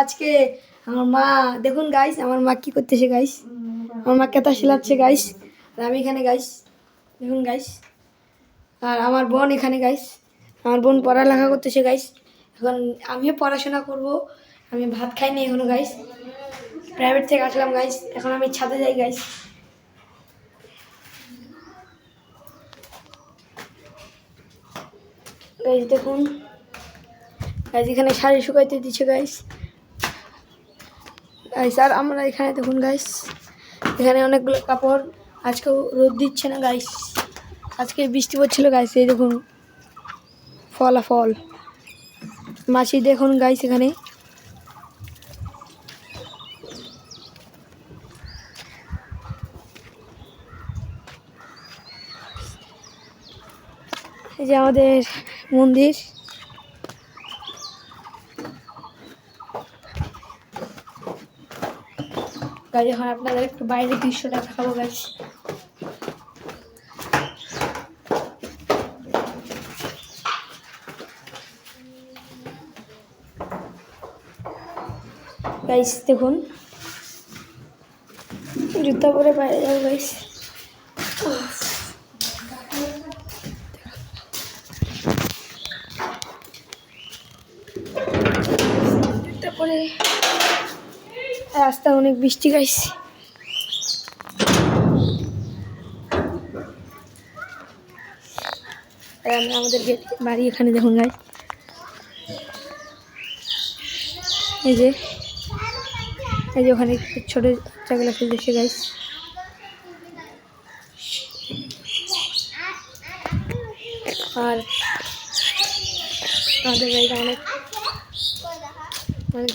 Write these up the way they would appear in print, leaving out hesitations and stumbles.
আজকে আমার মা দেখুন গাইস, আমার মা কি করতেছে গাইস, আমার মা কেতা শিলাচ্ছে গাইস, আর আমি এখানে গাইস দেখুন গাইস, আর আমার বোন এখানে গাইস, আমার বোন পড়ালেখা করতেছে গাইস। এখন আমিও পড়াশোনা করব, আমি ভাত খাইনি এখনো গাইস, প্রাইভেট থেকে আসলাম গাইস, এখন আমি ছাদে যাই গাইস। গাইস দেখুন গাইস, এখানে শাড়ি শুকাইতে দিচ্ছে গাইস। গাইস আর আমরা এখানে দেখুন গাইস, এখানে অনেকগুলো কাপড়, আজকেও রোদ দিচ্ছে না গাইস, আজকে বৃষ্টি পড়ছিল গাইস। এই দেখুন ফলাফল, মাছি দেখুন গাইস এখানে। এই যে আমাদের মন্দির, গাইস এখন আপনাদের একটু বাইরের দৃশ্যটা দেখাবো গাইস। গাইস দেখুন, জুতা পরে বাইরে যাবো গাইস। জুতা পরে রাস্তা অনেক বৃষ্টি গাইস। আমাদের বাড়ি এখানে দেখুন গাইস, এই যে ওখানে ছোট বাচ্চাগুলো খেলতেছে গাইস। আর আমাদের বাড়িটা অনেক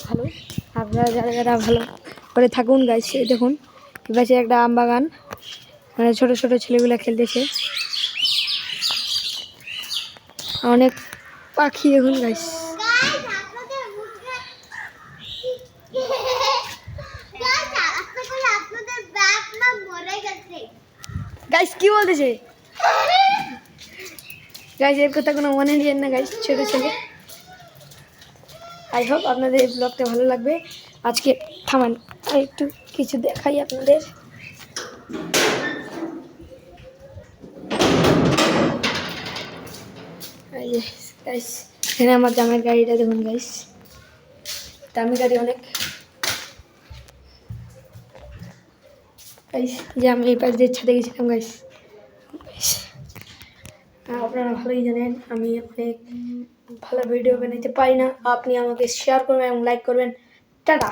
ভালো, আপনারা যারা যারা ভালো করে থাকুন গাইস। এই দেখুন এপাশে একটা আম বাগান, মানে ছোট ছোট ছেলেগুলো খেলতেছে, অনেক পাখি দেখুন গাইস। গাইস কি বলতেছে গাইস, এর কথা কোনো মনে নিয়েন না গাইস, ছোট ছেলে। আই হোপ আপনাদের এই ব্লগটা ভালো লাগবে। আজকে থামান আর একটু কিছু দেখাই আপনাদের। গাইস এখানে আমার দামের গাড়িটা দেখুন গাইস, দামি গাড়ি অনেক গাইস। যে আমি এই পাশ দিয়ে ছাদে গেছিলাম গাইস, আপনারা ভালোই জানেন আমি অনেক ভালো ভিডিও বানাইতে পারি না। আপনি আমাকে শেয়ার করবেন এবং লাইক করবেন। টাটা।